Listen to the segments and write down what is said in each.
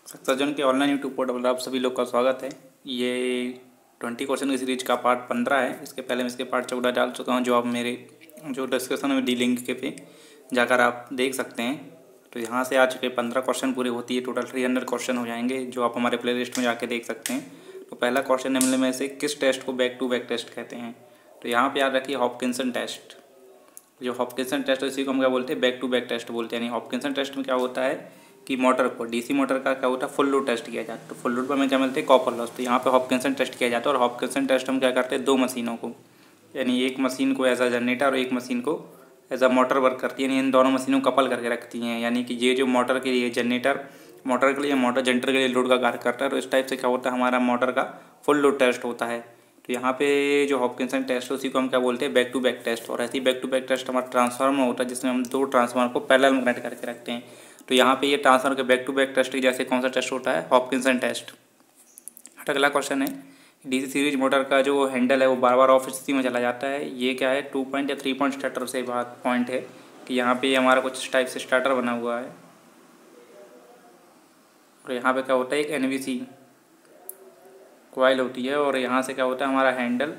सक्सेसजन के online YouTube portal पर आप सभी लोग का स्वागत है। ये 20 क्वेश्चन की सीरीज का पार्ट 15 है। इसके पहले मैं इसके पार्ट 14 डाल चुका हूँ, जो आप मेरे जो डिस्क्रिप्शन में दी लिंक के पे जाकर आप देख सकते हैं। तो यहाँ से आ चुके 15 क्वेश्चन पूरे होती है, टोटल 300 क्वेश्चन हो जाएंगे, जो आप हमारे प्ले लिस्ट में जाके देख सकते हैं। तो पहला क्वेश्चन निम्न में से किस टेस्ट को बैक टू बैक टेस्ट कहते हैं? तो यहाँ पर याद रखिए हॉपकिंसन टेस्ट। जो हॉपकिंसन टेस्ट है इसी को हम क्या बोलते हैं, बैक टू बैक टेस्ट बोलते हैं। यानी हॉपकिंसन टेस्ट में क्या होता है कि मोटर को डीसी मोटर का क्या होता है, फुल लोड टेस्ट किया जाता है। तो फुल लोड पर हमें क्या मिलते हैं, कॉपर लॉस। तो यहाँ पे हॉपकिंसन टेस्ट किया जाता है। और हॉपकिंसन टेस्ट हम क्या करते हैं, दो मशीनों को, यानी एक मशीन को एज अ जनरेटर और एक मशीन को एज अ मोटर वर्क करती है। यानी इन दोनों मशीनों को कपल करके रखती हैं। यानी कि ये जो मोटर के लिए जनरेटर मोटर के लिए मोटर जनरेटर के लिए लोड का कार्य करता है। तो इस टाइप से क्या होता है, हमारा मोटर का फुल लोड टेस्ट होता है। तो यहाँ पे जो हॉपकिंसन टेस्ट है उसी को हम क्या बोलते हैं, बैक टू बैक टेस्ट। और ऐसे ही बैक टू बैक टेस्ट हमारा ट्रांसफार्मर होता है, जिसमें हम दो ट्रांसफार्मर को पैरेलल में कनेक्ट करके रखते हैं। तो यहाँ पे ये ट्रांसफार्मर के बैक टू बैक टेस्ट की जैसे कौन सा टेस्ट होता है, हॉपकिंसन टेस्ट। अगला क्वेश्चन है, डीसी सीरीज मोटर का जो हैंडल है वो बार बार ऑफ स्थिति में चला जाता है। ये क्या है, 2 पॉइंट या 3 पॉइंट स्टार्टर से बात पॉइंट है कि यहाँ पे हमारा कुछ इस टाइप से स्टार्टर बना हुआ है। और यहाँ पे क्या होता है, एक एनवीसी कॉइल होती है। और यहाँ से क्या होता है, हमारा हैंडल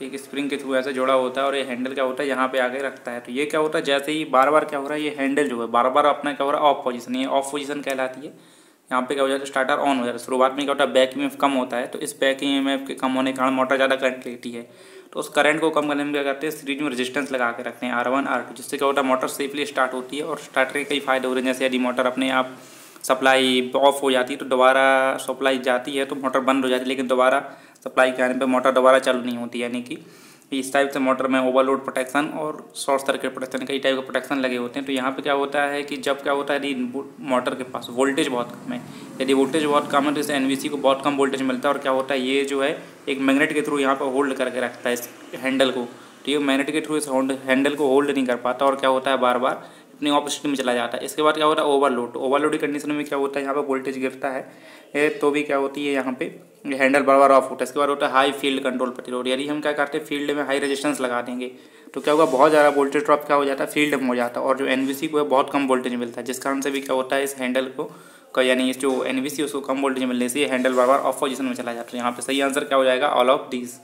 एक स्प्रिंग के थ्रू ऐसे जुड़ा होता है। और ये हैंडल क्या होता है, यहाँ पे आगे रखता है। तो ये क्या होता है, जैसे ही बार बार क्या हो रहा है, ये हैंडल जो है बार बार अपना क्या हो रहा है, ऑफ पोजीशन, ये ऑफ पोजीशन कहलाती है। यहाँ पे क्या हो जाता है, स्टार्टर ऑन हो जाता है। शुरुआत में क्या होता है, बैक ईएमएफ कम होता है। तो इस बैक ईएमएफ के कम होने के कारण मोटर ज़्यादा करंट लेती है। तो उस करंट को कम करने में क्या करते हैं, सीरीज में रेजिस्टेंस लगा के रखते हैं R1 R2, जिससे क्या होता है, मोटर सेफली स्टार्ट होती है। और स्टार्टर के कई फायदे हो रहे हैं, जैसे यदि मोटर अपने आप सप्लाई ऑफ हो जाती है तो दोबारा सप्लाई जाती है तो मोटर बंद हो जाती है, लेकिन दोबारा सप्लाई के आने पर मोटर दोबारा चालू नहीं होती। यानी कि इस टाइप से मोटर में ओवरलोड प्रोटेक्शन और शॉर्ट सर्किट प्रोटेक्शन, कई टाइप के प्रोटेक्शन लगे होते हैं। तो यहाँ पे क्या होता है कि जब क्या होता है, यदि मोटर के पास वोल्टेज बहुत कम है, यदि वोल्टेज बहुत कम है तो इस एनवीसी को बहुत कम वोल्टेज मिलता है। और क्या होता है, ये जो है एक मैग्नेट के थ्रू यहाँ पर होल्ड करके रखता है इस हैंडल को। तो ये मैग्नेट के थ्रू इस हैंडल को होल्ड नहीं कर पाता और क्या होता है, बार बार अपनी ऑफ स्थिति में चला जाता है। इसके बाद क्या होता है, ओवरलोड। ओवरलोड की कंडीशन में क्या होता है, यहाँ पे वोल्टेज गिरता है तो भी क्या होती है, यहाँ पे हैंडल बार बार ऑफ होता है। इसके बाद होता है हाई फील्ड कंट्रोल प्रतिरोध। यदि हम क्या करते हैं, फील्ड में हाई रेजिस्टेंस लगा देंगे तो क्या होगा, बहुत ज़्यादा वोल्टेज ड्रॉप क्या हो जाता है, फील्ड में हो जाता है। और जो एनवीसी को है बहुत कम वोल्टेज मिलता है, जिस कारण से भी क्या होता है, इस हैंडल को यानी इस जो एनवीसी उसको कम वोल्टेज मिलने से handle bar bar of position में चला जाता है। यहाँ पे सही आंसर क्या हो जाएगा, ऑल ऑफ दीज।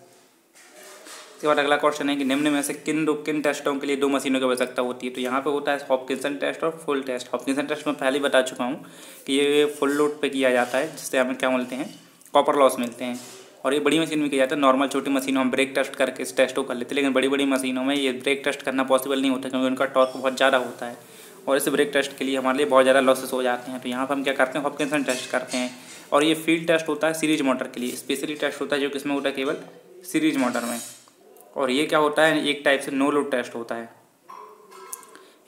इसके बाद अगला क्वेश्चन है कि निम्न में से किन टेस्टों के लिए दो मशीनों की आवश्यकता होती है? तो यहाँ पे होता है हॉपकिंसन टेस्ट और फुल टेस्ट। हॉपकिंसन टेस्ट में पहले ही बता चुका हूँ कि ये फुल लोड पे किया जाता है, जिससे हमें क्या मिलते हैं, कॉपर लॉस मिलते हैं। और ये बड़ी मशीन में किया जाता है। नॉर्मल छोटी मशीनों में ब्रेक टेस्ट करके इस टेस्ट को कर लेते हैं, लेकिन बड़ी बड़ी मशीनों में ये ब्रेक टेस्ट करना पॉसिबल नहीं होता, क्योंकि उनका टॉर्क बहुत ज़्यादा होता है और इस ब्रेक टेस्ट के लिए हमारे लिए बहुत ज़्यादा लॉसेस हो जाते हैं। तो यहाँ पर हम क्या करते हैं, हॉपकिंसन टेस्ट करते हैं। और ये फील्ड टेस्ट होता है सीरीज मोटर के लिए, स्पेशली टेस्ट होता है जो किसमें होता है, केवल सीरीज मोटर में। और ये क्या होता है, एक टाइप से नो लोड टेस्ट होता है।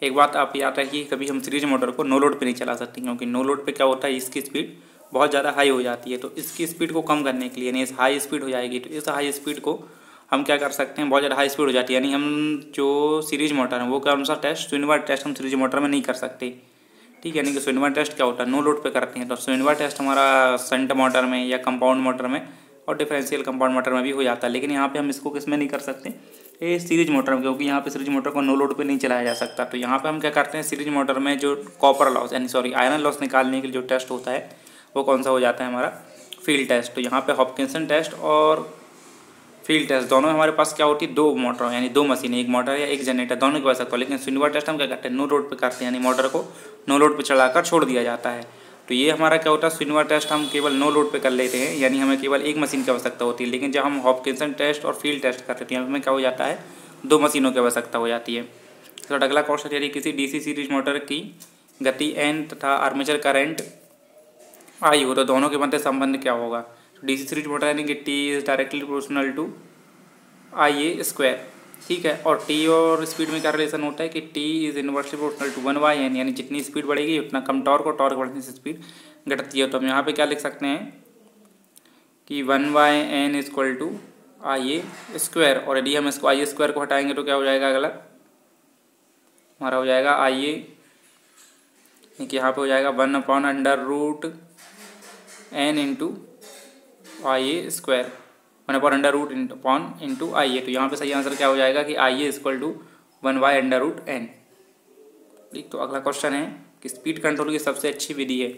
एक बात आप याद रखिए, कभी हम सीरीज मोटर को नो लोड पे नहीं चला सकते, क्योंकि नो लोड पे क्या होता है, इसकी स्पीड बहुत ज़्यादा हाई हो जाती है। तो इसकी स्पीड को कम करने के लिए, यानी इस हाई स्पीड हो जाएगी, तो इस हाई स्पीड को हम क्या कर सकते हैं, बहुत ज़्यादा हाई स्पीड हो जाती है, यानी हम जो सीरीज मोटर है वो कौन सा टेस्ट, स्विनबार टेस्ट हम सीरीज मोटर में नहीं कर सकते। ठीक है, यानी कि स्विनबार टेस्ट क्या होता है, नो लोड पे करते हैं। तो स्विनबार टेस्ट हमारा शंट मोटर में या कंपाउंड मोटर में और डिफरेंशियल कंपाउंड मोटर में भी हो जाता है, लेकिन यहाँ पे हम इसको किस में नहीं कर सकते, ये सीरीज मोटर में, क्योंकि यहाँ पे सीरीज मोटर को नो लोड पे नहीं चलाया जा सकता। तो यहाँ पे हम क्या करते हैं, सीरीज मोटर में जो कॉपर लॉस यानी आयरन लॉस निकालने के लिए जो टेस्ट होता है वो कौन सा हो जाता है, हमारा फील्ड टेस्ट। तो यहाँ पे हॉपकिंसन टेस्ट और फील्ड टेस्ट दोनों हमारे पास क्या होती है, दो मोटर यानी दो मशीन, एक मोटर या एक जनरेटर दोनों की आवश्यकता है। लेकिन स्विनबार टेस्ट हम क्या करते हैं, नो लोड पे करते हैं, यानी मोटर को नो लोड पे चढ़ाकर छोड़ दिया जाता है। तो ये हमारा क्या होता है, स्विनबार टेस्ट हम केवल नो लोड पे कर लेते हैं, यानी हमें केवल एक मशीन की आवश्यकता होती है। लेकिन जब हम हॉपकिंसन टेस्ट और फील्ड टेस्ट करते हैं हमें क्या हो जाता है, दो मशीनों की आवश्यकता हो जाती है। तो अगला क्वेश्चन, यदि किसी डीसी सीरीज मोटर की गति n तथा आर्मेचर करंट I हो तो दोनों के मध्य संबंध क्या होगा? डीसी सीरीज मोटर यानी कि T is directly proportional to IA square. ठीक है, और T और स्पीड में क्या रिलेशन होता है कि T is inversely proportional to 1/n, यानी जितनी स्पीड बढ़ेगी उतना कम टॉर्क और टॉर्क बढ़ने से स्पीड घटती है। तो हम यहाँ पे क्या लिख सकते हैं कि 1/n equal to IA square. और यदि हम इसको IA स्क्वायर को हटाएंगे तो क्या हो जाएगा, अगला हमारा हो जाएगा IA, कि यहाँ पे हो जाएगा 1/√n into IA square, 1/√n into IA। तो यहाँ पे सही आंसर क्या हो जाएगा कि IA इक्वल टू 1/√n। ठीक, तो अगला क्वेश्चन है कि स्पीड कंट्रोल की सबसे अच्छी विधि है।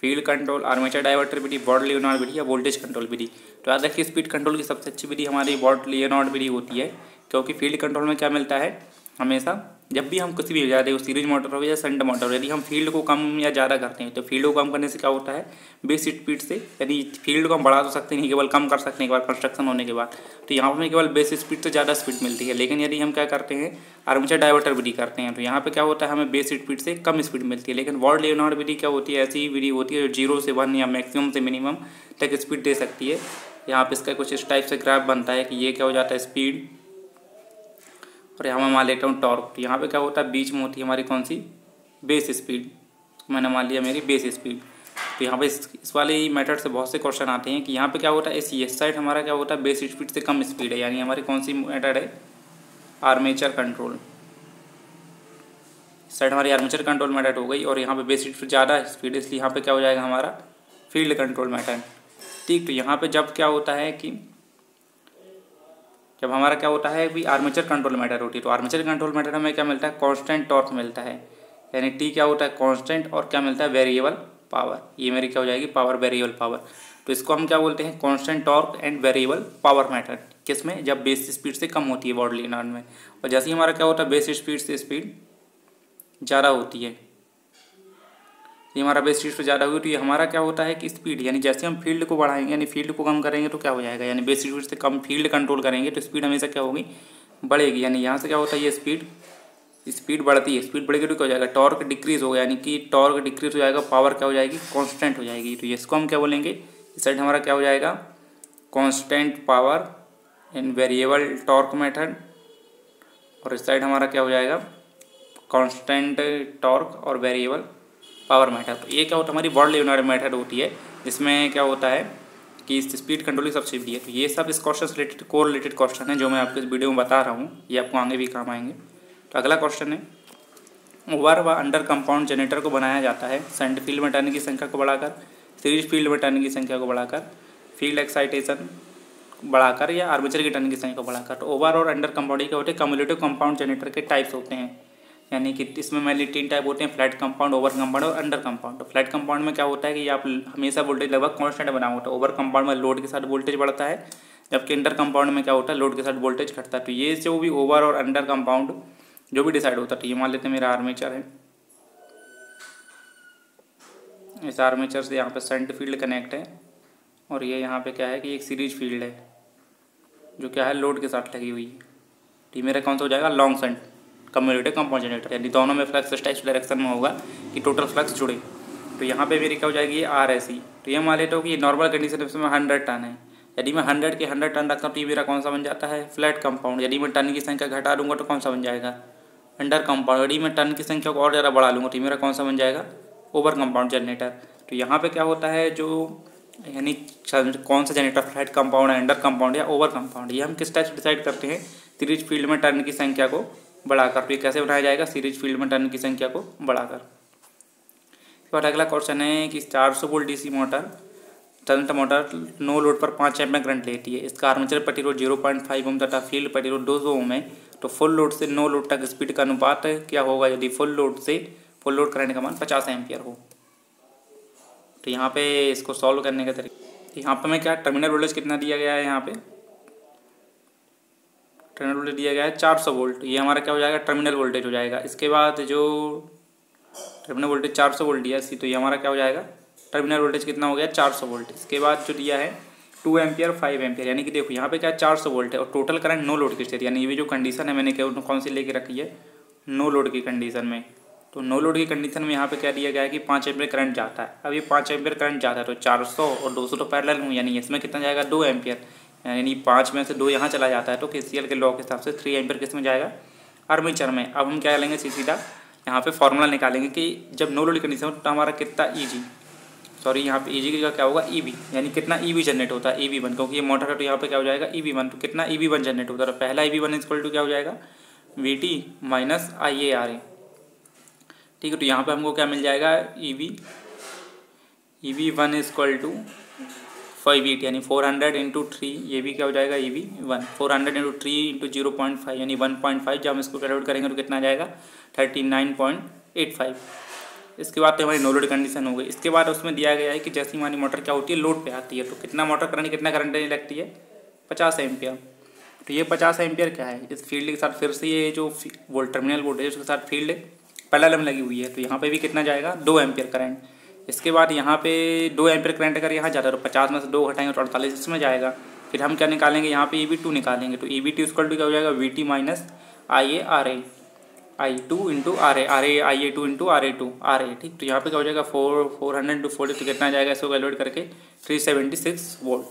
फील्ड कंट्रोल, आर्मेचर डाइवर्टर विधि, बॉर्ड लियोनार्ड विधि या वोल्टेज कंट्रोल विधि। तो याद रखिए स्पीड कंट्रोल की सबसे अच्छी विधि हमारी बॉर्ड लियोनार्ड विधि होती है, क्योंकि फील्ड कंट्रोल में क्या मिलता है, हमेशा जब भी हम कुछ भी ज़्यादा हो, सीरीज मोटर हो या शंट मोटर हो, यदि हम फील्ड को कम या ज़्यादा करते हैं तो फील्ड को कम करने से क्या होता है, बेस स्पीड से, यानी फील्ड को हम बढ़ा तो सकते नहीं, केवल कम कर सकते हैं एक बार कंस्ट्रक्शन होने के बाद। तो यहाँ पर हमें केवल बेस स्पीड से ज़्यादा स्पीड मिलती है। लेकिन यदि हम क्या करते हैं, आर्मेचर डाइवर्टर विधि करते हैं, तो यहाँ पे क्या होता है, हमें बेस स्पीड से कम स्पीड मिलती है। लेकिन बॉर्ड लियोनार्ड विधि क्या होती है, ऐसी विधि होती है जो 0 से 1 या मैक्सिमम से मिनिमम तक स्पीड दे सकती है। यहाँ पे इसका कुछ इस टाइप से ग्राफ बनता है कि ये क्या हो जाता है स्पीड, और यहाँ मैं मान लेता हूँ टॉर्क। तो यहाँ पे क्या होता है, बीच में होती है हमारी कौन सी, बेस स्पीड। तो मैंने मान लिया मेरी बेस स्पीड। तो यहाँ पे इस वाले मेथड से बहुत से क्वेश्चन आते हैं कि यहाँ पे क्या होता है, इस साइड हमारा क्या होता है, बेस स्पीड से कम स्पीड है, यानी हमारी कौन सी मेथड है, आर्मेचर कंट्रोल। इस साइड हमारी आर्मेचर कंट्रोल मेथड हो गई, और यहाँ पे बेस स्पीड ज़्यादा स्पीड, इसलिए यहाँ पे क्या हो जाएगा हमारा फील्ड कंट्रोल मेथड। ठीक, तो यहाँ पे जब क्या होता है कि जब हमारा क्या होता है, भी आर्मेचर कंट्रोल मेथड होती है, तो आर्मेचर कंट्रोल मेथड हमें क्या मिलता है, कांस्टेंट टॉर्क मिलता है, यानी टी क्या होता है कांस्टेंट, और क्या मिलता है वेरिएबल पावर। ये मेरी क्या हो जाएगी, पावर वेरिएबल पावर। तो इसको हम क्या बोलते हैं, constant torque and variable power method. किसमें, जब बेस स्पीड से कम होती है बॉर्ड लियोनार्ड में। और जैसे ही हमारा क्या होता है, बेस स्पीड से स्पीड ज़्यादा होती है, ये हमारा बेस स्पीड ज़्यादा हुई, तो ये हमारा क्या होता है कि स्पीड, यानी जैसे हम फील्ड को बढ़ाएंगे, यानी फील्ड को कम करेंगे तो क्या हो जाएगा, यानी बेस स्पीड से कम फील्ड कंट्रोल करेंगे तो स्पीड हमेशा क्या होगी, बढ़ेगी। यानी यहाँ से क्या होता है, ये स्पीड बढ़ती है, स्पीड बढ़ेगी तो क्या हो जाएगा, टॉर्क डिक्रीज होगा, यानी कि टॉर्क डिक्रीज हो जाएगा, पावर क्या हो जाएगी, कॉन्स्टेंट हो जाएगी। तो इसको हम क्या बोलेंगे, इस साइड हमारा क्या हो जाएगा, constant power in variable torque method, और इस साइड हमारा क्या हो जाएगा, कॉन्स्टेंट टॉर्क और वेरिएबल पावर मेथड। तो ये क्या होता है, हमारी बॉर्ड लियोनार्ड मेथड होती है, जिसमें क्या होता है कि स्पीड कंट्रोल की सबसे विधि है। तो ये सब इस क्वेश्चन से रिलेटेड कोरिलेटेड क्वेश्चन है जो मैं आपको इस वीडियो में बता रहा हूँ, ये आपको आगे भी काम आएंगे। तो अगला क्वेश्चन है, ओवर व अंडर कंपाउंड जनरेटर को बनाया जाता है शंट फील्ड में टर्न की संख्या को बढ़ाकर, सीरीज फील्ड में टर्न की संख्या को बढ़ाकर, फील्ड एक्साइटेशन बढ़ाकर, या आर्मेचर की टर्न की संख्या को बढ़ाकर। तो ओवर और अंडर कंपाउंड क्या होते हैं, कम्युलेटिव कंपाउंड जनरेटर के टाइप्स होते हैं, यानी कि इसमें मेनली 3 टाइप होते हैं, फ्लैट कंपाउंड, ओवर कंपाउंड और अंडर कंपाउंड। तो फ्लैट कंपाउंड में क्या होता है कि आप हमेशा वोल्टेज लगभग कांस्टेंट बना होता है, ओवर कंपाउंड में लोड के साथ वोल्टेज बढ़ता है, जबकि अंडर कंपाउंड में क्या होता है, लोड के साथ वोल्टेज घटता है। तो ये जो भी ओवर और अंडर कंपाउंड जो भी डिसाइड होता है, तो ये मान लेते हैं मेरा आर्मेचर है, इस आर्मेचर से यहाँ पे शंट फील्ड कनेक्ट है, और ये यहाँ पे क्या है कि एक सीरीज फील्ड है जो क्या है लोड के साथ लगी हुई है। तो ये मेरा कौन सा हो जाएगा, long shunt cumulative compound generator, यानी दोनों में फ्लक्स इस टाइप डायरेक्शन में होगा कि टोटल फ्लक्स जुड़े। तो यहाँ पे मेरी क्या हो जाएगी, RSE। तो ये मान लेता हूँ कि ये नॉर्मल कंडीशन में 100 टन है, यदि मैं 100 के 100 टन रखता हूँ तो ये मेरा कौन सा बन जाता है, फ्लैट कंपाउंड। यदि मैं टन की संख्या घटा दूंगा तो कौन सा बन जाएगा, अंडर कंपाउंड। यदि मैं टन की संख्या को और ज़्यादा बढ़ा लूँगा तो ये मेरा कौन सा बन जाएगा, ओवर कंपाउंड जनरेटर। तो यहाँ पे क्या होता है, जो यानी कौन सा जनरेटर फ्लैट कंपाउंड है, अंडर कंपाउंड या ओवर कंपाउंड, ये हम किस टाइप से डिसाइड करते हैं, सीरीज फील्ड में टर्न की संख्या को बढ़ाकर। तो ये कैसे बनाया जाएगा, सीरीज फील्ड में टर्न की संख्या को बढ़ाकर। और अगला क्वेश्चन है कि 400 volt DC motor shunt motor no load पर 5 एम्पीयर करंट लेती है, इसका आर्मेचर प्रतिरोध 0.5 ओम तथा फील्ड प्रतिरोध 200 ओम है। तो फुल लोड से नो लोड तक स्पीड का अनुपात क्या होगा, यदि फुल लोड करंट का मान 50 एम्पीयर हो। तो यहाँ पे इसको सॉल्व करने का तरीका, यहाँ पे मैं क्या, टर्मिनल वोल्टेज कितना दिया गया है, यहाँ पे टर्मिनल वोल्टेज दिया गया है 400 वोल्ट, ये हमारा क्या हो जाएगा, टर्मिनल वोल्टेज हो जाएगा। इसके बाद जो टर्मिनल वोल्टेज 400 वोल्ट दिया सी, तो ये हमारा क्या हो जाएगा, टर्मिनल वोल्टेज कितना हो गया, 400 वोल्ट। इसके बाद जो दिया है 2 एम्पियर 5 एम्पियर, यानी कि देखो यहाँ पे क्या 400 वोल्ट है और टोटल करंट नो लोड की स्थिति, यानी ये जो कंडीशन है मैंने कौन सी लेके रखी है, नो लोड की कंडीशन में। तो नो लोड की कंडीशन में यहाँ पे क्या दिया गया है कि 5 एम्पियर करंट जाता है। अब ये 5 एम्पियर करंट जाता है तो 400 और 200 तो पैरेलल हूँ, यानी इसमें कितना जाएगा, 2 एम्पियर, यानी 5 में से 2 यहाँ चला जाता है, तो KCL के लॉ के हिसाब से 3 एम्पियर किस में जाएगा, आर्मेचर में। अब हम क्या लेंगे, सीधा यहाँ पे फॉर्मूला निकालेंगे कि जब नो लोड कंडीशन हो तो हमारा कितना यहाँ पे EG का क्या होगा, EB, यानी कितना EB जनरेट होता है, EB1, क्योंकि ये मोटर है तो यहाँ पे क्या हो जाएगा, EB1। तो कितना EB1 जनरेट होता है, तो पहला EB1 इक्वल टू क्या हो जाएगा, VT माइनस IARA। ठीक है, तो यहाँ पे हमको क्या मिल जाएगा, EB1 इक्वल टू 5 यानी 400 इंटू 3, ये भी क्या हो जाएगा, EB1 400 इंटू 3 इंटू 0.5 यानी 1.5। जब हम इसको कैलकुलेट करेंगे तो कितना आ जाएगा, 39.85। इसके बाद तो हमारी नो लोड कंडीशन हो गई। इसके बाद उसमें दिया गया है कि जैसी हमारी मोटर क्या होती है, लोड पे आती है तो कितना मोटर करंट, कितना करंट देने लगती है, 50 एम्पियर। तो ये 50 एम्पियर क्या है, इस फील्ड के साथ फिर से ये जो टर्मिनल वोल्टेज है उसके साथ फील्ड पैरेलल में लगी हुई है, तो यहाँ पे भी कितना जाएगा, 2 एम्पियर करंट। इसके बाद यहाँ पे 2 एम्पियर करंट अगर यहाँ जाता है तो 50 में से 2 घटाएंगे तो 48 इसमें जाएगा। फिर हम क्या निकालेंगे, यहाँ पे EB2 निकालेंगे, तो EB2 इक्वल टू क्या हो जाएगा, VT minus IA I2 into IA2 into RA, ठीक। तो यहाँ पे क्या हो जाएगा, 400 इंटू 40 तो कितना जाएगा, इसको कैलकुलेट करके 376 वोल्ट।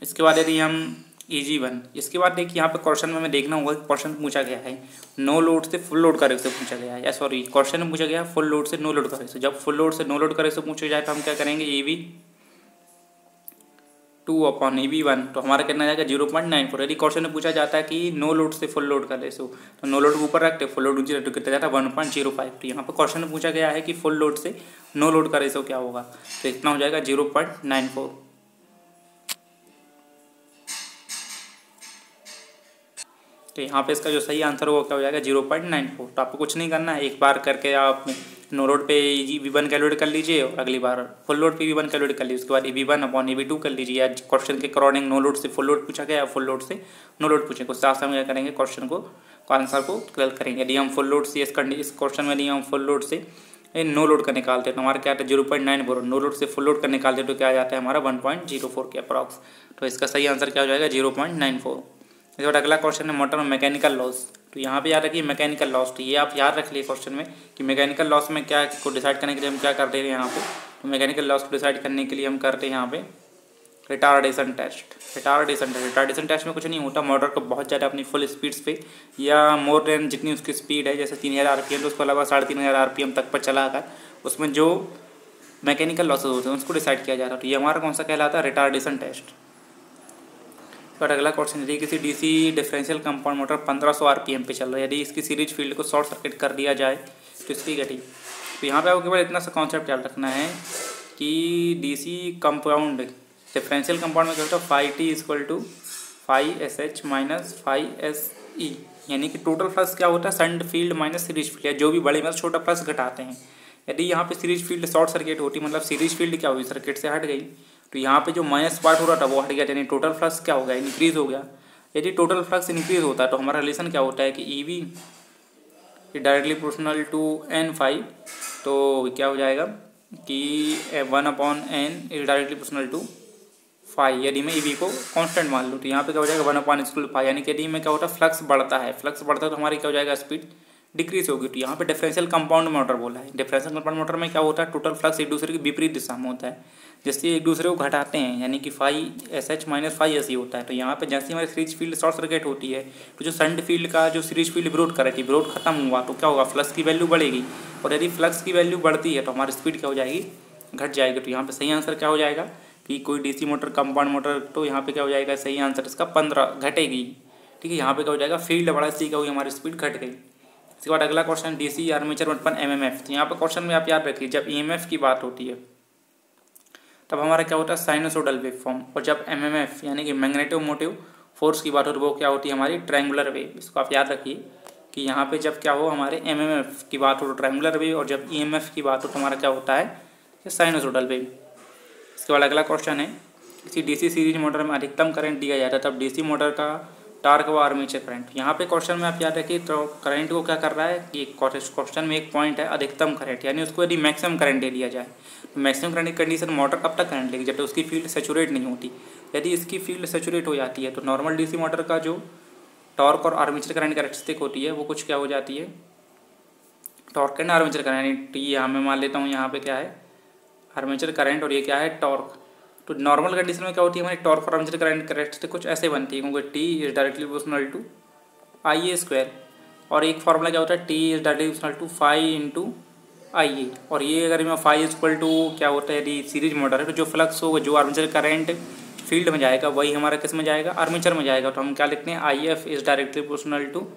इसके बाद यदि हम EG1, इसके बाद देखिए यहाँ पे क्वेश्चन में हमें देखना होगा कि क्वेश्चन पूछा गया है नो लोड से फुल लोड का रेशो पूछा गया है, या सॉरी क्वेश्चन में पूछा गया है फुल लोड से नो लोड का रेशो। जब फुल लोड से नो लोड का रेशो पूछा जाए तो हम क्या करेंगे, EB2 अपॉन EB1, तो हमारा कितना जाएगा 0.94। यदि क्वेश्चन में पूछा जाता है कि नो लोड से फुल लोड का रेशो, तो नो लोड को ऊपर रखते, फुल लोड नीचे रखते, कितना जाता है 1.05। तो यहाँ पर क्वेश्चन में पूछा गया है कि फुल लोड से नो लोड का रेशो क्या होगा, तो इतना हो जाएगा 0.94। तो यहाँ पे इसका जो सही आंसर होगा क्या हो जाएगा, 0.94। तो आपको कुछ नहीं करना है, एक बार करके आप नो लोड पे EB1 कैलकुलेट कर लीजिए और अगली बार फुल लोड पे EB1 कैलकुलेट कर लीजिए। उसके बाद EB1 अपॉन EB2 कर लीजिए। आज क्वेश्चन के अकॉर्डिंग नो लोड से फुल लोड पूछा गया, फुल लोड से नो लोड पूछे, कुछ साथ हम क्या करेंगे, क्वेश्चन को आंसर को क्लियर करेंगे। यदि हम फुल लोड से इस क्वेश्चन में यदि हम फुल लोड से नो लोड का निकालते हैं तो हमारा क्या आता है 0.94, नो लोड से फुल लोड का निकालते हैं तो क्या आ जाता है हमारा 1.04 के अप्रॉक्स। तो इसका सही आंसर क्या हो जाएगा 0.94। इसके बाद अगला क्वेश्चन है मोटर में मैकेनिकल लॉस। तो यहाँ पे याद रखिए मैकेनिकल लॉस, तो ये आप याद रख लिए क्वेश्चन में कि मैकेनिकल लॉस में क्या को डिसाइड करने के लिए हम क्या करते हैं यहाँ पे, तो मैकेनिकल लॉस को डिसाइड करने के लिए हम करते हैं यहाँ पे रिटार्डेशन टेस्ट। रिटार्डेशन टेस्ट में कुछ नहीं होता, मोटर को बहुत ज़्यादा अपनी फुल स्पीड्स पे या मोर देन जितनी उसकी स्पीड है, जैसे 3000 RPM तो उसको अलावा 3500 RPM तक पर चलाकर उसमें जो मैकेनिकल लॉसेज होते हैं उसको डिसाइड किया जा रहा है। तो ये हमारा कौन सा कहलाता है, रिटार्डेशन टेस्ट। और अगला क्वेश्चन, यदि किसी DC differential compound motor 1500 RPM पे चल रहा है, यदि इसकी सीरीज फील्ड को शॉर्ट सर्किट कर दिया जाए तो इसकी गति। तो यहाँ पे आपको केवल इतना सा कॉन्सेप्ट याद रखना है कि DC कंपाउंड डिफरेंशियल कंपाउंड में क्या होता है, φT equal to φSH minus φSE, यानी कि टोटल फ्लक्स क्या होता है, shunt field minus series field, या जो भी बड़े में छोटा फ्लक्स घटाते हैं। यदि यहाँ पे सीरीज फील्ड शॉर्ट सर्किट होती, मतलब सीरीज फील्ड क्या हुई, सर्किट से हट गई, तो यहाँ पे जो माइनस पार्ट हो रहा था वो हट गया, यानी टोटल फ्लक्स क्या हो गया, इंक्रीज हो गया। यदि टोटल फ्लक्स इंक्रीज होता है तो हमारा रिलेशन क्या होता है कि EB directly proportional to N∅, तो क्या हो जाएगा कि 1/N is directly proportional to phi. यदि मैं EB को कांस्टेंट मान लूँ तो यहाँ पे क्या हो जाएगा 1/√5, यानी कि यदि में क्या होता है फ्लक्स बढ़ता है, फ्लक्स बढ़ता है तो हमारी क्या हो जाएगा, स्पीड डिक्रीज होगी। तो यहाँ पे डिफरेंशियल कंपाउंड मोटर बोला है। डिफरेंशियल कंपाउंड मोटर में क्या होता है, टोटल फ्लक्स एक दूसरे की विपरीत दिशा में होता है, जैसे एक दूसरे को घटाते हैं, यानी कि φSH माइनस φSE होता है। तो यहाँ पे जैसे हमारी सीरीज फील्ड शॉर्ट सर्किट होती है तो जो शंट फील्ड का जो सीरीज फील्ड विरोध कर रही थी, विरोध खत्म हुआ तो क्या होगा, फ्लक्स की वैल्यू बढ़ेगी, और यदि फ्लक्स की वैल्यू बढ़ती है तो हमारी स्पीड क्या हो जाएगी, घट जाएगी। तो यहाँ पे सही आंसर क्या हो जाएगा कि कोई DC मोटर कंपाउंड मोटर, तो यहाँ पे क्या हो जाएगा, सही आंसर इसका 15 घटेगी, ठीक है। यहाँ पे क्या हो जाएगा, फील्ड बढ़ा इसलिए क्या हुई, हमारी स्पीड घट गई। इसके बाद अगला क्वेश्चन DC आर्मेचर उत्पन्न MMF। तो यहाँ पर क्वेश्चन में आप याद रखिए जब EMF की बात होती है तब हमारा क्या होता है, साइनोसोडल वेव फॉर्म, और जब MMF यानी कि मैग्नेटो मोटिव फोर्स की बात होती है वो क्या होती है, हमारी ट्रायंगुलर वेव। इसको आप याद रखिए कि यहाँ पे जब क्या हो, हमारे MMF की बात हो तो ट्रायंगुलर वेव, और जब EMF की बात हो तो हमारा क्या होता है, साइनोसोडल वेव। इसके बाद अगला क्वेश्चन है, किसी DC सीरीज मोटर में अधिकतम करंट दिया जाता है तब DC मोटर का टार्क व आर्मेचर करंट। यहाँ पे क्वेश्चन में आप याद रखिए तो करंट को क्या कर रहा है कि क्वेश्चन में एक पॉइंट है अधिकतम करंट, यानी उसको यदि मैक्सिमम करंट दे दिया जाए तो मैक्सिमम करंट की कंडीशन मोटर कब तक करंट लेगी, जब तक उसकी फील्ड सेचुरेट नहीं होती। यदि इसकी फील्ड सेचुरेट हो जाती है तो नॉर्मल DC मोटर का जो टॉर्क और आर्मेचर करंट कैरेक्टरिस्टिक होती है वो कुछ क्या हो जाती है, टॉर्क एंड आर्मेचर करंट, यानी T यहाँ मैं मान लेता हूँ, यहाँ पे क्या है आर्मेचर करंट और ये क्या है टॉर्क। तो नॉर्मल कंडीशन में क्या होती है, हमारी टॉर्क और आर्मेचर करंट कैरेक्टरिस्टिक कुछ ऐसे बनती है, क्योंकि T is directly proportional to IA², और एक फॉर्मूला क्या होता है T is directly proportional to phi into IA, और ये अगर मैं फाई इक्वल टू क्या होता है, यदि सीरीज मोटर है तो जो फ्लक्स होगा, जो आर्मेचर करंट फील्ड में जाएगा वही हमारा किस में जाएगा, आर्मेचर में जाएगा। तो हम क्या लिखते हैं, IF is directly proportional to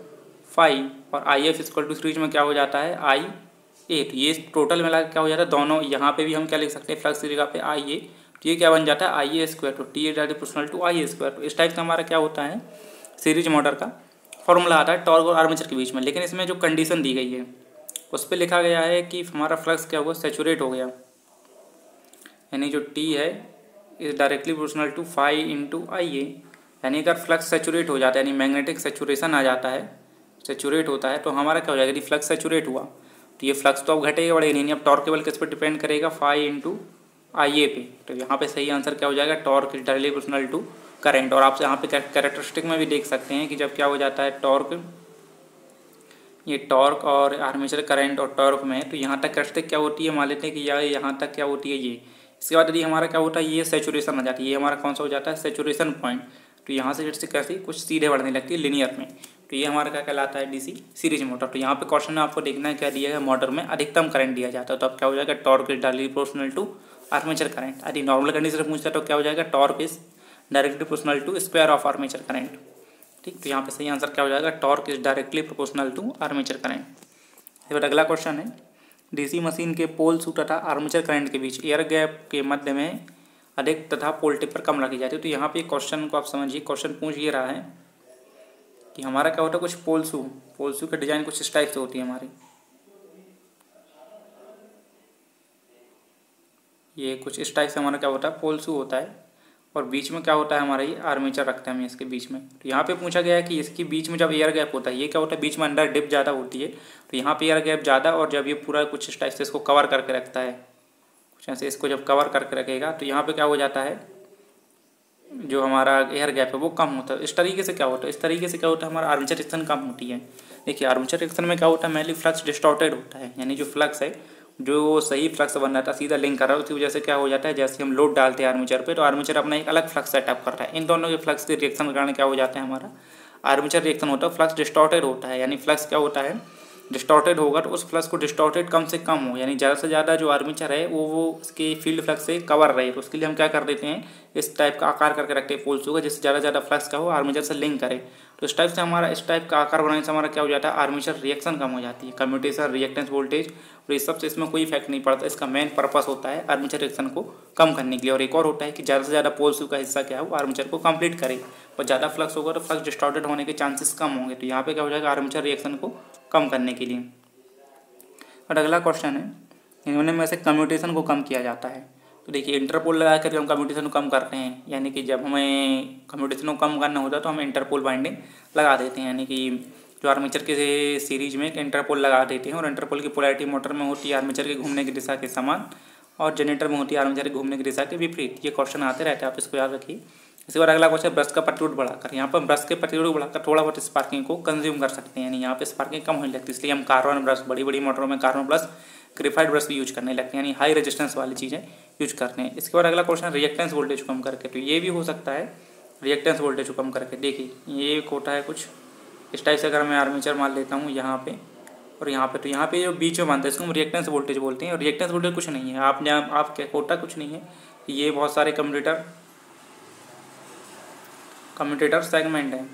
phi, और IF इक्वल टू सीरीज में क्या हो जाता है IA। तो ये टोटल मिला क्या हो जाता है, दोनों यहाँ पे भी हम क्या लिख सकते हैं, फ्लक्स की जगह पे IA, तो ये क्या बन जाता है IA², तो T is directly proportional to IA²। तो इस टाइप का हमारा क्या होता है, सीरीज मोटर का फॉर्मूला आता है टॉर्क और आर्मेचर के बीच में। लेकिन इसमें जो कंडीशन दी गई है उस पर लिखा गया है कि हमारा फ्लक्स क्या हुआ, सेचुरेट हो गया, यानी जो टी है is directly proportional to phi into I A. यानी अगर फ्लक्स सेचुरेट हो जाता है, यानी मैग्नेटिक सेचुरेशन आ जाता है, सेचुरेट होता है, तो हमारा क्या हो जाएगा, यदि फ्लक्स सेचुरेट हुआ तो ये फ्लक्स तो अब घटेगा बढ़ेगा नहीं, अब टॉर्क केवल किस पर डिपेंड करेगा, फाई इंटू आई ए पे। तो यहाँ पे सही आंसर क्या हो जाएगा, torque is directly proportional to current. और आप यहाँ पे कैरेक्टरिस्टिक में भी देख सकते हैं कि जब क्या हो जाता है टॉर्क, ये टॉर्क और आर्मेचर करंट और टॉर्क में, तो यहाँ तक कैरेक्टरिस्टिक क्या होती है, मान लेते हैं कि यहाँ तक क्या होती है ये। इसके बाद यदि हमारा क्या होता है, ये सेचुरेशन आ जाती है, ये हमारा कौन सा हो जाता है, सेचुरेशन पॉइंट। तो यहाँ से जैसे कैसे कुछ सीधे बढ़ने लगती है लिनियर में, तो ये हमारा क्या कहलाता है, डीसी सीरीज मोटर। तो यहाँ पे क्वेश्चन में आपको देखना है क्या दिया है, मोटर में अधिकतम करंट दिया जाता है, तो अब क्या हो जाएगा, torque is directly proportional to armature current. यदि नॉर्मल कंडीशन से पूछता है तो क्या हो जाएगा, torque is directly proportional to square of armature current. ठीक, तो यहाँ पे सही आंसर क्या हो जाएगा, torque is directly proportional to armature current. इसके बाद अगला क्वेश्चन है, डीसी मशीन के पोल शू तथा आर्मेचर करंट के बीच एयर गैप के मध्य में अधिक तथा पोल टिप पर कम रखी जाती है। तो यहाँ पे क्वेश्चन को आप समझिए, क्वेश्चन पूछ ये रहा है कि हमारा क्या होता है, कुछ पोल शू का डिजाइन कुछ इस टाइप से होती है हमारी, ये कुछ इस टाइप से हमारा क्या होता है, पोल शू होता है, और बीच में क्या होता है हमारा, ये आर्मेचर रखते हैं हम इसके बीच में। तो यहाँ पे पूछा गया है कि इसके बीच में जब एयर गैप होता है, ये क्या होता है, बीच में अंडर डिप ज़्यादा होती है, तो यहाँ पे एयर गैप ज़्यादा, और जब ये पूरा कुछ इस टाइप से इसको कवर करके रखता है, कुछ ऐसे इसको जब कवर करके रखेगा, तो यहाँ पे क्या हो जाता है, जो हमारा एयर गैप है वो कम होता है। इस तरीके से क्या होता है, इस तरीके से क्या होता है, हमारा आर्मेचर रिएक्शन कम होती है। देखिए आर्मेचर रिएक्शन में क्या होता है, मेनली फ्लक्स डिस्टॉर्टेड होता है, यानी जो फ्लक्स है, जो सही फ्लक्स बन रहा था, सीधा लिंक कर रहा है, उसकी वजह से क्या हो जाता है, जैसे हम लोड डालते हैं आर्मेचर पे, तो आर्मेचर अपना एक अलग फ्लक्स सेटअप करता है। इन दोनों के फ्लक्स के रिएक्शन के कारण क्या हो जाता है, हमारा आर्मेचर रिएक्शन होता है, फ्लक्स डिस्टॉर्टेड होता है। यानी फ्लक्स क्या होता है, डिस्टॉर्टेड होगा, तो उस फ्लक्स को डिस्टॉर्टेड कम से कम हो, यानी ज़्यादा से ज़्यादा जो आर्मेचर है वो उसके फील्ड फ्लक्स से कवर रहे। तो उसके लिए हम क्या कर देते हैं, इस टाइप का आकार करके रखते हैं पोल शू का, जिससे ज़्यादा से ज़्यादा फ्लक्स का हो आर्मेचर से लिंक करे। तो इस टाइप से हमारा, इस टाइप का आकार बनाने से हमारा क्या हो जाता है, आर्मेचर रिएक्शन कम हो जाती है, कम्यूटेशन, रिएक्टेंस, वोल्टेज, और इस सब से इसमें कोई इफेक्ट नहीं पड़ता। इसका मेन पर्पस होता है आर्मेचर रिएक्शन को कम करने के लिए। और एक और होता है कि ज़्यादा से ज़्यादा पोल शू का हिस्सा क्या है, वो आर्मेचर को कंप्लीट करे, और ज़्यादा फ्लक्स होगा तो फ्लक्स डिस्टॉर्टेड होने के चांसेस कम होंगे। तो यहाँ पे क्या हो जाएगा, आर्मेचर रिएक्शन को कम करने के लिए। और अगला क्वेश्चन है, इन्होंने में से कम्यूटेशन को कम किया जाता है। तो देखिए इंटरपोल लगा कर हम कम्यूटेशन को कम करते हैं, यानी कि जब हमें कम्यूटेशन को कम करना होता है तो हम इंटरपोल बाइंडिंग लगा देते हैं, यानी कि जो आर्मेचर के सीरीज में एक इंटरपोल लगा देते हैं। और इंटरपोल की पोलैरिटी मोटर में होती है आर्मेचर के घूमने की दिशा के समान, और जनरेटर में होती है आर्मेचर के घूमने की दिशा के विपरीत। ये क्वेश्चन आते रहते हैं, आप इसको याद रखिए। इसके बाद अगला क्वेश्चन, ब्रश का प्रतिरोध बढ़ाकर, यहाँ पर ब्रश के प्रतिरोध बढ़ाकर थोड़ा बहुत स्पार्किंग को कंज्यूम कर सकते हैं, यानी यहाँ पे स्पार्किंग कम होने लगती है, इसलिए हम कार्बन ब्रश, बड़ी बड़ी मोटरों में कार्बन ब्रश, ग्रेफाइट ब्रश भी यूज करने लगते हैं, यानी हाई रेजिस्टेंस वाली चीज़ें यूज करते हैं। इसके बाद अगला क्वेश्चन, रिएक्टेंस वोल्टेज कम करके, तो ये भी हो सकता है रिएक्टेंस वोल्टेज को कम करके। देखिए ये एक होता है कुछ इस टाइप से, अगर मैं आर्मेचर मान लेता हूँ यहाँ पे और यहाँ पे, तो यहाँ पे जो बीच में मानते हैं इसको हम रिएक्टेंस वोल्टेज बोलते हैं। और रिएक्टेंस वोल्टेज कुछ नहीं है, आप क्या होता कुछ नहीं है, ये बहुत सारे कम्यूटेटर सेगमेंट है,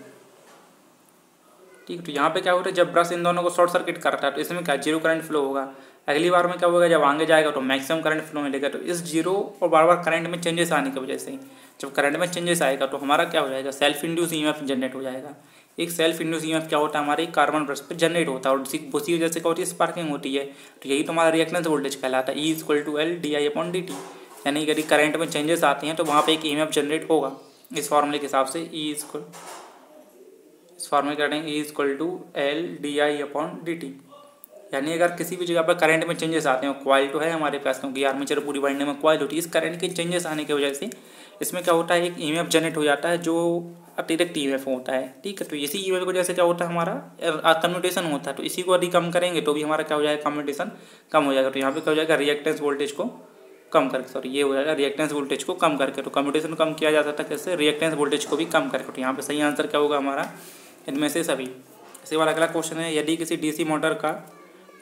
ठीक। तो यहाँ पे क्या होता है, जब ब्रश इन दोनों को शॉर्ट सर्किट करता है तो इसमें क्या जीरो करंट फ्लो होगा। अगली बार में क्या होगा, जब आगे जाएगा तो मैक्सिमम करंट फ्लो मिलेगा। तो इस जीरो और बार बार करंट में चेंजेस आने की वजह से, जब करंट में चेंजेस आएगा तो हमारा क्या हो जाएगा, सेल्फ इंड्यूस ईएमएफ जनरेट हो जाएगा। एक सेल्फ इंड्यूस ईएमएफ क्या होता है, हमारे कार्बन ब्रश पर जनरेट होता है, और उसी वजह से क्या होती है, स्पार्किंग होती है। तो यही तो हमारा रिएक्टेंस वोल्टेज कहलाता है, E=L/di/dt। यानी यदि करंट में चेंजेस आते हैं तो वहाँ पे एक ईएमएफ जनरेट होगा। इस फॉर्मूले के हिसाब से इस फॉर्मूले करेंगे E=L/di/dt। यानी अगर किसी भी जगह पर करंट में चेंजेस आते हैं, कॉइल तो है हमारे पास, क्योंकि आर्मेचर पूरी वाइंडिंग में कॉइल होती है, इस करंट के चेंजेस आने की वजह से इसमें क्या होता है, एक ईएमएफ जनरेट हो जाता है जो अतिरिक्त ईएमएफ होता है, ठीक है। तो इसी ईएमएफ की वजह से क्या होता है, हमारा कम्यूटेशन होता है। तो इसी को यदि कम करेंगे तो भी हमारा क्या हो जाएगा, कम्यूटेशन कम हो जाएगा। तो यहाँ पे क्या हो जाएगा, रिएक्टेंस वोल्टेज को कम करके, सॉरी ये हो जाएगा रिएक्टेंस वोल्टेज को कम करके। तो कम्यूटेशन कम किया जा सकता है कैसे, रिएक्टेंस वोल्टेज को भी कम करके। तो यहाँ पे सही आंसर क्या होगा हमारा, इनमें से सभी। इसके बाद अगला क्वेश्चन है, यदि किसी डीसी मोटर का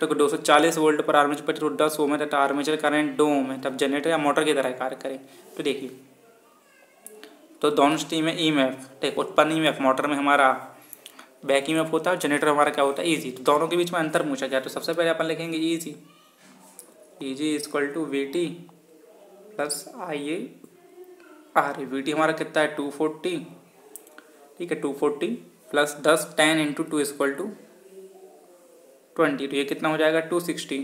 तो 240 वोल्ट पर आर्मेचर प्रतिरोध 10 ओम है तथा आर्मेचर करंट 2 ओम है, तब जनरेटर या मोटर की तरह कार्य करे। तो देखिए, तो दोनों स्टीम में ईएमएफ, ठीक, उत्पन्न ईएमएफ मोटर में हमारा बैक ईएमएफ होता है, जनरेटर हमारा क्या होता है, ईजी। तो दोनों के बीच में अंतर पूछा गया, तो सबसे पहले अपन लिखेंगे easy VT plus IA/R। VT हमारा कितना है 240, ठीक है, 240 प्लस 10 10 × 2 = 20, तो ये कितना हो जाएगा 260,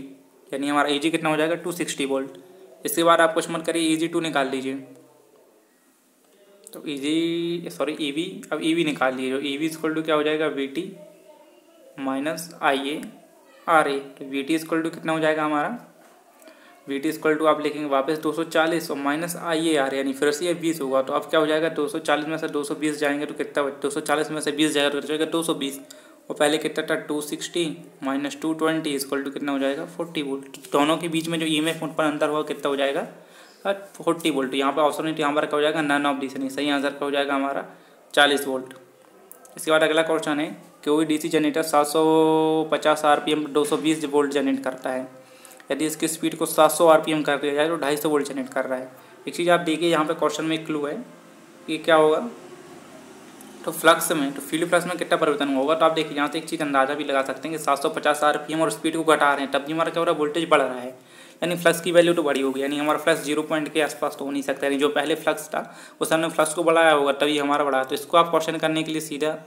यानी हमारा Eg कितना हो जाएगा 260 वोल्ट। इसके बाद आप कुछ मत करिए, Eg2 निकाल लीजिए। तो Eb, अब Eb निकाल लीजिए। तो Eb इक्वल टू क्या हो जाएगा VT माइनस IA RA। तो VT इक्वल टू कितना हो जाएगा हमारा, VT इक्वल टू आप लिखेंगे वापस 240 और माइनस IAR, यानी फिर से ये 20 होगा। तो अब क्या हो जाएगा, 240 में से 220 जाएंगे तो कितना, 240 में से 20 जाएगा तो कितना हो जाएगा 220, और पहले कितना था 260 माइनस 220 इक्वल टू कितना हो जाएगा 40 वोल्ट। दोनों के बीच में जो EMF पर अंतर होगा कितना हो जाएगा 40 वोल्ट। यहाँ पर ऑप्शन नहीं, यहाँ पर क्या हो जाएगा नन ऑफ दिस, नहीं, सही आंसर क्या हो जाएगा हमारा 40 वोल्ट। इसके बाद अगला क्वेश्चन है, कोई DC generator 750 RPM 220 volt generate करता है। यदि इसकी स्पीड को 700 RPM कर दिया जाए तो 250 वोल्ट जनरेट कर रहा है। एक चीज़ आप देखिए, यहाँ पे क्वेश्चन में एक क्लू है कि क्या होगा, तो फ्लक्स में, तो फील्ड फ्लक्स में कितना परिवर्तन होगा। तो आप देखिए यहाँ से एक चीज़ अंदाजा भी लगा सकते हैं कि 750 RPM और स्पीड को घटा रहे हैं, तब भी हमारा क्या हो रहा है, वोल्टेज बढ़ रहा है, यानी फ्लक्स की वैल्यू तो बड़ी होगी, यानी हमारा फ्लक्स 0 पॉइंट के आसपास तो हो नहीं सकता, यानी जो पहले फ्लक्स था उस हमने फ्लक्स को बढ़ाया होगा तभी हमारा बढ़ा। तो इसको आप क्वेश्चन करने के लिए सीधा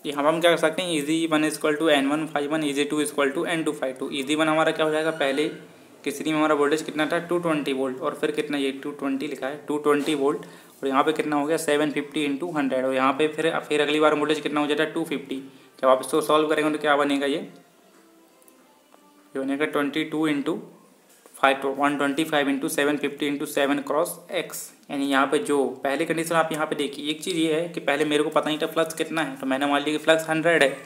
यहाँ पर हम क्या कर सकते हैं, Eg1 equal to N151, Eg2 equal to N252। Eg1 हमारा क्या हो जाएगा, पहले किसी में हमारा वोल्टेज कितना था 220 वोल्ट, और फिर कितना, ये 220 लिखा है 220 वोल्ट, और यहाँ पे कितना हो गया 750 इंटू 100, और यहाँ पे फिर अगली बार वोल्टेज कितना हो जाता है 250। जब आप इसको सॉल्व करेंगे तो क्या बनेगा, ये बनेगा 22 into 125 into 750 into 7 cross x, यानी यहाँ पे जो पहले कंडीशन आप यहाँ पे देखिए, एक चीज़ ये है कि पहले मेरे को पता नहीं था फ्लक्स कितना है, तो मैंने मान लिया कि फ्लक्स 100 है,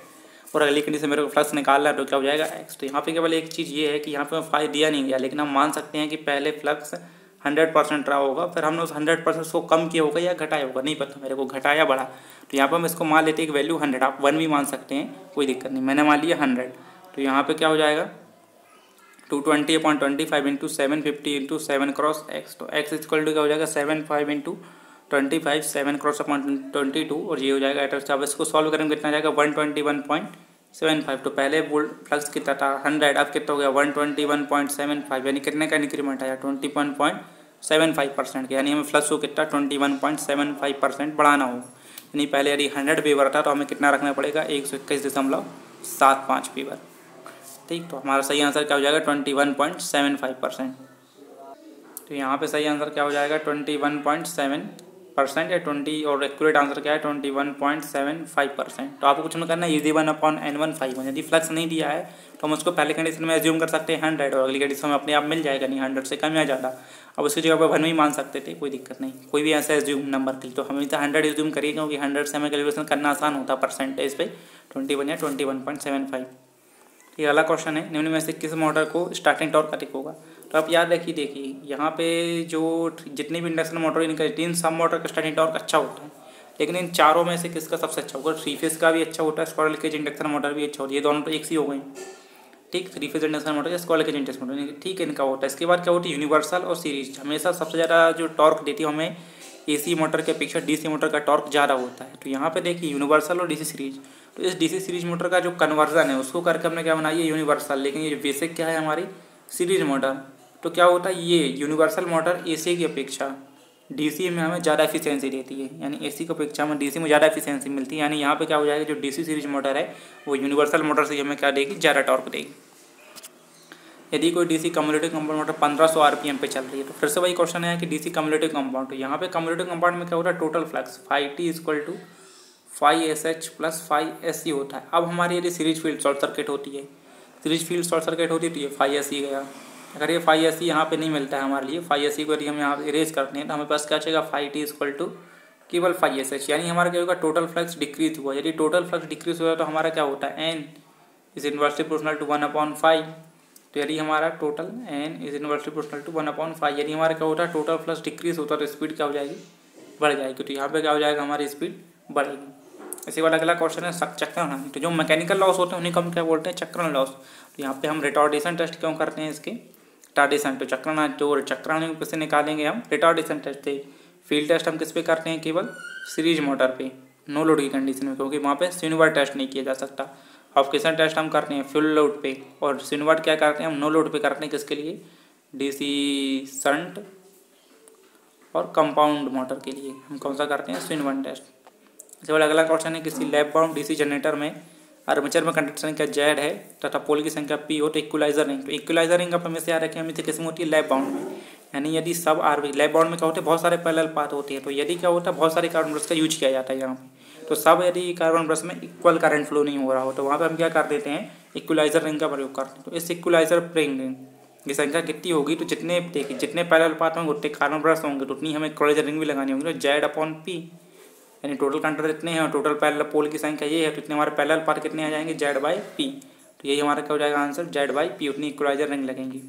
और अगली कंडीशन मेरे को फ्लक्स निकालना है तो क्या हो जाएगा x। तो यहाँ पे केवल एक चीज़ ये है कि यहाँ पे फाइव दिया नहीं गया, लेकिन हम मान सकते हैं कि पहले फ्लक्स 100% रहा होगा, फिर हमने उस 100% को कम किया होगा या घटाया होगा, नहीं पता मेरे को, घटाया बढ़ा। तो यहाँ पर हम इसको मान लेते हैं कि वैल्यू 100, आप 1 भी मान सकते हैं, कोई दिक्कत नहीं, मैंने मान लिया 100। तो यहाँ पर क्या हो जाएगा 220/25 इंटू 750 इंटू 7 क्रॉस x, तो x इक्वल टू क्या हो जाएगा 75 इंटू 25 7 क्रॉस 22, और ये हो जाएगा एट। अब इसको सॉल्व करेंगे कितना जाएगा 121.75। तो पहले वोल्ट फ्लक्स कितना था 100, अब कितना हो गया 121.75, यानी कितने का इंक्रीमेंट आया 21.75% यानी हमें फ्लक्स को कितना 21.75% बढ़ाना हो, यानी पहले यदि 100 वीवर था तो हमें कितना रखना पड़ेगा 121.75 वीवर। ठीक, तो हमारा सही आंसर क्या हो जाएगा 21.75%। तो यहाँ पे सही आंसर क्या हो जाएगा 21.7% या 20, और एक्यूरेट आंसर क्या है 21.75%। तो आपको कुछ नहीं करना है, Eg1/N151। यदि फ्लक्स नहीं दिया है तो हम उसको पहले कंडीशन में एज्यूम कर सकते हैं 100, और अगली कंडीशन में अपने आप मिल जाएगा, नहीं 100 से कम या ज़्यादा। अब उसकी जगह पर 1 भी मान सकते थे, कोई दिक्कत नहीं, कोई भी ऐसा एज्यूम नंबर के लिए। तो हमें 100 एज्यूम करिए, क्योंकि 100 से हमें कैलकुलेशन करना आसान होता है परसेंटेज पे, 21 या 21.75। ये अगला क्वेश्चन है, निम्न में से किस मोटर को स्टार्टिंग टॉर्क अधिक होगा। तो आप याद रखिए, देखिए यहाँ पे जो जितनी भी इंडक्शन मोटर इनका 3 सब मोटर का स्टार्टिंग टॉर्क अच्छा होता है, लेकिन इन चारों में से किसका सबसे अच्छा होगा। 3 फेज का भी अच्छा होता है, स्क्वायर केज इंडक्शन मोटर भी अच्छा होता है, ये दोनों तो एक सी हो गई। ठीक, 3 फेज इंडक्शन मोटर या स्क्वायर केज इंडक्शन मोटर, ठीक है, इनका होता है। इसके बाद क्या होती है यूनिवर्सल और सीरीज। हमेशा सबसे ज़्यादा जो टॉर्क देती है हमें AC मोटर के अपेक्षा DC मोटर का टॉर्क ज़्यादा होता है। तो यहाँ पे देखिए यूनिवर्सल और DC सीरीज, तो इस DC सीरीज मोटर का जो कन्वर्जन है उसको करके हमने क्या बनाई है यूनिवर्सल, लेकिन ये बेसिक क्या है हमारी सीरीज मोटर। तो क्या होता है, ये यूनिवर्सल मोटर AC की अपेक्षा DC में हमें ज़्यादा एफिशिएंसी देती है, यानी AC की अपेक्षा में DC में ज़्यादा एफिशिएंसी मिलती है। यानी यहाँ पे क्या हो जाएगा, जो DC सीरीज मोटर है वो यूनिवर्सल मोटर से हमें क्या देगी, ज़्यादा टॉर्क देगी। यदि कोई DC cumulative compound motor 1500 RPM पे चल रही है, तो फिर से वही क्वेश्चन है कि DC कम्युलेटिव कंपाउंड, तो यहाँ पे कम्युलेटिव कंपाउंड में क्या होता है, total flux 5T equal to 5SH plus 5SE होता है। अब हमारी यदि सीरीज फील्ड शॉर्ट सर्किट होती है, सीरीज फील्ड शॉर्ट सर्किट होती है तो ये 5SE गया। अगर ये 5SE यहाँ पे नहीं मिलता है हमारे लिए, 5SE को यदि हम यहाँ इरेज करते हैं तो हमें पास क्या चाहिए 5T इक्वल टू केवल 5SH, यानी हमारा क्या होगा टोटल फ्लक्स डिक्रीज हुआ। यदि टोटल फ्लक्स डिक्रीज हुआ तो हमारा क्या होता है N is inversely proportional to 1/5। तो यदि हमारा total N is inversely proportional to 1/5, यदि हमारा क्या होता है टोटल फ्लक्स डिक्रीज होता है तो स्पीड क्या हो जाएगी, बढ़ जाएगी। तो यहाँ पे क्या हो जाएगा, हमारी स्पीड बढ़ेगी। इसी वाला अगला क्वेश्चन है चक्रण। तो जो मैकेनिकल लॉस होते हैं उन्हीं को हम क्या बोलते हैं, चक्रण लॉस। तो यहाँ पे हम रिटार्डेशन टेस्ट क्यों करते हैं, इसके रिटार्डेशन, तो चक्रण किससे निकालेंगे हम, रिटार्डेशन टेस्ट से। फील्ड टेस्ट हम किस पे करते हैं, केवल सीरीज मोटर पे, नो लोड की कंडीशन में, क्योंकि वहाँ पे सिनुवर टेस्ट नहीं किया जा सकता। ऑफकेशन टेस्ट हम करते हैं फुल लोड पे, और सिनुवर क्या करते हैं हम नो लोड पे करते हैं, किसके लिए, DC शंट और कंपाउंड मोटर के लिए हम कौन सा करते हैं, सिनुवर टेस्ट। इसके बाद अगला क्वेश्चन है, किसी लैब बाउंड DC जनरेटर में आर्मेचर में कंडक्टर संख्या Z है तथा पोल की संख्या P हो तो इक्वलाइजर रिंग, तो इक्वलाइजर रिंग आप हमेशा याद रखें, हमेशा किस्म होती है लैप बाउंड में, यानी यदि सब लैप बाउंड में क्या होते हैं, बहुत सारे पैरेलल पाथ होते हैं, तो यदि क्या होता है बहुत सारे कार्बन ब्रश का यूज किया जाता है यहाँ पे, तो सब यदि कार्बन ब्रश में इक्वल करंट फ्लो नहीं हो रहा हो तो वहाँ पे हम क्या कर देते हैं, इक्वलाइजर रिंग का प्रयोग करते हैं। तो इस इक्वलाइजर रिंग की संख्या कितनी होगी, तो जितने देखिए जितने पैरेलल पाथ होंगे उतने कार्बन ब्रश होंगे तो उतनी हमें इक्वलाइजर रिंग भी लगानी होंगी, तो Z/P, यानी टोटल कंडक्टर इतने हैं और टोटल पैरेलल पोल की संख्या ये है, तो इतने हमारे पैरेलल पाथ कितने आ जाएंगे, Z/P। तो यही हमारा क्या हो जाएगा आंसर, Z/P, उतनी इक्वलाइजर रिंग लगेंगी।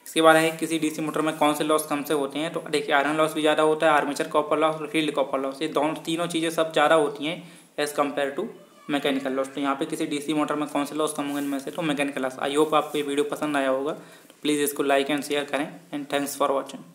इसके बाद है किसी डीसी मोटर में कौन से लॉस कम से होते हैं, तो देखिए आयरन लॉस भी ज़्यादा होता है, आर्मेचर कॉपर लॉस और फील्ड कॉपर लॉस, ये तीनों चीज़ें सब ज़्यादा होती हैं as compare to mechanical loss. तो यहाँ पे किसी डीसी मोटर में कौन से लॉस कम होंगे इनमें से, तो मैकेनिकल लॉस। आई होप आपको ये वीडियो पसंद आया होगा, तो प्लीज़ इसको लाइक एंड शेयर करें एंड थैंक्स फॉर वॉचिंग।